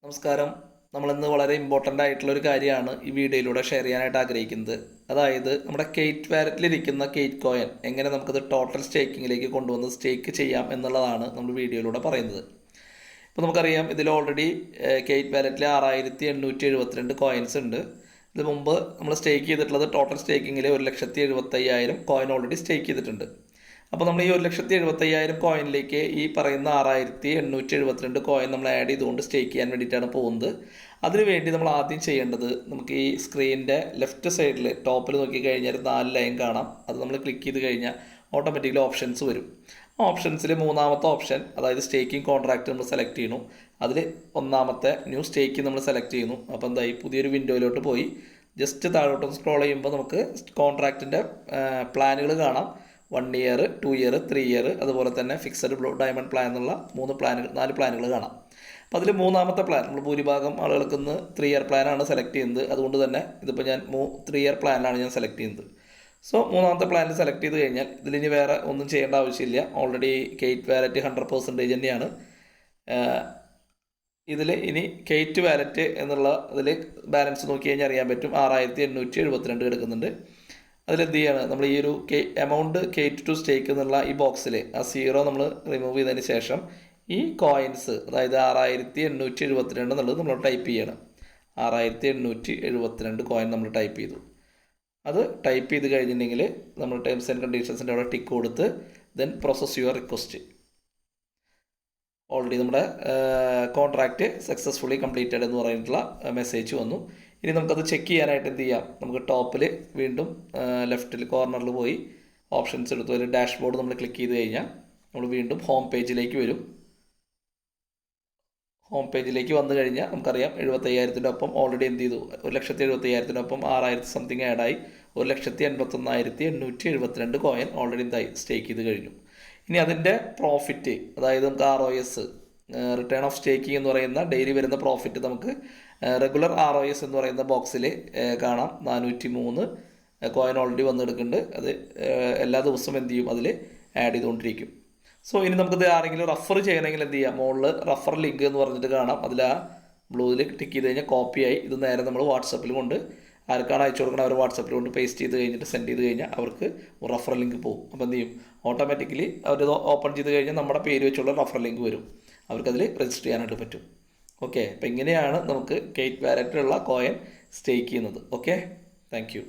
നമസ്കാരം. നമ്മളിന്ന് വളരെ ഇമ്പോർട്ടൻ്റ് ആയിട്ടുള്ളൊരു കാര്യമാണ് ഈ വീഡിയോയിലൂടെ ഷെയർ ചെയ്യാനായിട്ട് ആഗ്രഹിക്കുന്നത്. അതായത് നമ്മുടെ കെയ്റ്റ് വാലറ്റിലിരിക്കുന്ന കെയ്റ്റ് കോയിൻ എങ്ങനെ നമുക്കത് ടോട്ടൽ സ്റ്റേക്കിങ്ങിലേക്ക് കൊണ്ടുവന്ന് സ്റ്റേക്ക് ചെയ്യാം എന്നുള്ളതാണ് നമ്മൾ വീഡിയോയിലൂടെ പറയുന്നത്. ഇപ്പോൾ നമുക്കറിയാം, ഇതിൽ ഓൾറെഡി കെയ്റ്റ് വാലറ്റിൽ 6872 കോയിൻസ് ഉണ്ട്. ഇത് മുമ്പ് നമ്മൾ സ്റ്റേക്ക് ചെയ്തിട്ടുള്ളത് ടോട്ടൽ സ്റ്റേക്കിങ്ങിൽ 1,70,75,000 കോയിൻ ഓൾറെഡി സ്റ്റേക്ക് ചെയ്തിട്ടുണ്ട്. അപ്പോൾ നമ്മൾ ഈ 1,70,75,000 കോയിനിലേക്ക് ഈ പറയുന്ന 6,872 കോയിൻ നമ്മൾ ആഡ് ചെയ്തുകൊണ്ട് സ്റ്റേക്ക് ചെയ്യാൻ വേണ്ടിയിട്ടാണ് പോകുന്നത്. അതിനുവേണ്ടി നമ്മൾ ആദ്യം ചെയ്യേണ്ടത്, നമുക്ക് ഈ സ്ക്രീനിൻ്റെ ലെഫ്റ്റ് സൈഡിൽ ടോപ്പിൽ നോക്കിക്കഴിഞ്ഞാൽ 4 ലൈൻ കാണാം. അത് നമ്മൾ ക്ലിക്ക് ചെയ്ത് കഴിഞ്ഞാൽ ഓട്ടോമാറ്റിക്കലി ഓപ്ഷൻസ് വരും. ആ ഓപ്ഷൻസിൽ മൂന്നാമത്തെ ഓപ്ഷൻ, അതായത് സ്റ്റേക്കിംഗ് കോൺട്രാക്റ്റ് നമ്മൾ സെലക്ട് ചെയ്യുന്നു. അതിൽ ഒന്നാമത്തെ ന്യൂ സ്റ്റേക്കിംഗ് നമ്മൾ സെലക്ട് ചെയ്യുന്നു. അപ്പോൾ എന്തായി, പുതിയൊരു വിൻഡോയിലോട്ട് പോയി ജസ്റ്റ് താഴോട്ടൊന്ന് സ്ക്രോൾ ചെയ്യുമ്പോൾ നമുക്ക് കോൺട്രാക്റ്റിൻ്റെ പ്ലാനുകൾ കാണാം. 1 ഇയർ, 2 ഇയർ, 3 ഇയർ, അതുപോലെ തന്നെ ഫിക്സഡ് ഡയമണ്ട് പ്ലാൻ എന്നുള്ള 4 പ്ലാനുകൾ കാണാം. അപ്പോൾ അതിൽ മൂന്നാമത്തെ പ്ലാൻ, നമ്മൾ ഭൂരിഭാഗം ആളുകൾക്ക് ഇന്ന് 3 ഇയർ പ്ലാനാണ് സെലക്ട് ചെയ്യുന്നത്. അതുകൊണ്ട് തന്നെ ഇതിപ്പോൾ ഞാൻ 3 ഇയർ പ്ലാനിലാണ് ഞാൻ സെലക്ട് ചെയ്യുന്നത്. സോ മൂന്നാമത്തെ പ്ലാനിൽ സെലക്ട് ചെയ്ത് കഴിഞ്ഞാൽ ഇതിലിനി വേറെ ഒന്നും ചെയ്യേണ്ട ആവശ്യമില്ല. ഓൾറെഡി കെയ്റ്റ് വാലറ്റ് 100% തന്നെയാണ്. ഇതിൽ ഇനി കെയ്റ്റ് വാലറ്റ് എന്നുള്ള ഇതിൽ ബാലൻസ് നോക്കി കഴിഞ്ഞാൽ അറിയാൻ പറ്റും, 6,872 കിടക്കുന്നുണ്ട്. അതിലെന്ത് ചെയ്യാണ്, നമ്മൾ ഈ ഒരു എമൗണ്ട് കെയ്റ്റ് ടു സ്റ്റേക്ക് എന്നുള്ള ഈ ബോക്സിൽ ആ 0 നമ്മൾ റിമൂവ് ചെയ്തതിന് ശേഷം ഈ കോയിൻസ്, അതായത് 6,872 എന്നുള്ളത് നമ്മൾ ടൈപ്പ് ചെയ്യണം. 6,872 കോയിൻ നമ്മൾ ടൈപ്പ് ചെയ്തു. അത് ടൈപ്പ് ചെയ്ത് കഴിഞ്ഞിട്ടുണ്ടെങ്കിൽ നമ്മൾ ടേംസ് ആൻഡ് കണ്ടീഷൻസിൻ്റെ അവിടെ ടിക്ക് കൊടുത്ത് then process your request. Already നമ്മുടെ കോൺട്രാക്റ്റ് സക്സസ്ഫുള്ളി കംപ്ലീറ്റഡ് എന്ന് പറഞ്ഞിട്ടുള്ള മെസ്സേജ് വന്നു. ഇനി നമുക്കത് ചെക്ക് ചെയ്യാനായിട്ട് എന്ത് ചെയ്യാം, നമുക്ക് ടോപ്പിൽ വീണ്ടും ലെഫ്റ്റിൽ കോർണറിൽ പോയി ഓപ്ഷൻസ് എടുത്തു. അതിൽ ഡാഷ്ബോർഡ് നമ്മൾ ക്ലിക്ക് ചെയ്ത് കഴിഞ്ഞാൽ നമ്മൾ വീണ്ടും ഹോം പേജിലേക്ക് വരും. ഹോം പേജിലേക്ക് വന്നു കഴിഞ്ഞാൽ നമുക്കറിയാം 75,000 ഒപ്പം ഓൾറെഡി എന്ത് ചെയ്തു, 1,70,75,000 ഒപ്പം 6,000 സംതിങ് ആഡായി 1,81,872 കോയിൻ ഓൾറെഡി എന്തായി സ്റ്റേക്ക് ചെയ്ത് കഴിഞ്ഞു. ഇനി അതിൻ്റെ പ്രോഫിറ്റ്, അതായത് നമുക്ക് ROS, റിട്ടേൺ ഓഫ് സ്റ്റേക്കിംഗ് എന്ന് പറയുന്ന ഡെയിലി വരുന്ന പ്രോഫിറ്റ് നമുക്ക് റെഗുലർ ROS എന്ന് പറയുന്ന ബോക്സിൽ കാണാം. 403 കോയിൻ ഓൾറെഡി വന്നെടുക്കുന്നുണ്ട്. അത് എല്ലാ ദിവസവും എന്ത് ചെയ്യും, അതിൽ ആഡ് ചെയ്തുകൊണ്ടിരിക്കും. സോ ഇനി നമുക്കിത് ആരെങ്കിലും റെഫർ ചെയ്യണമെങ്കിൽ എന്ത് ചെയ്യാം, മുകളിൽ റെഫർ ലിങ്ക് എന്ന് പറഞ്ഞിട്ട് കാണാം. അതിൽ ആ ബ്ലൂവിൽ ടിക്ക് ചെയ്ത് കഴിഞ്ഞാൽ കോപ്പിയായി ഇത് നേരെ നമ്മൾ വാട്സപ്പിൽ കൊണ്ട് ആർക്കാണ് അയച്ചു കൊടുക്കണം അവർ വാട്സപ്പിൽ കൊണ്ട് പേസ്റ്റ് ചെയ്ത് കഴിഞ്ഞിട്ട് സെൻഡ് ചെയ്ത് കഴിഞ്ഞാൽ അവർക്ക് റെഫർ ലിങ്ക് പോകും. അപ്പോൾ എന്ത് ചെയ്യും, ഓട്ടോമാറ്റിക്കലി അവരത് ഓപ്പൺ ചെയ്ത് കഴിഞ്ഞാൽ നമ്മുടെ പേര് വെച്ചുള്ള റെഫർ ലിങ്ക് വരും. അവർക്കതിൽ രജിസ്റ്റർ ചെയ്യാനായിട്ട് പറ്റും. ഓക്കെ, അപ്പോൾ ഇങ്ങനെയാണ് നമുക്ക് കെയ്റ്റ് വാലറ്റിലുള്ള കോയിൻ സ്റ്റേക്ക് ചെയ്യുന്നത്. Okay, thank you.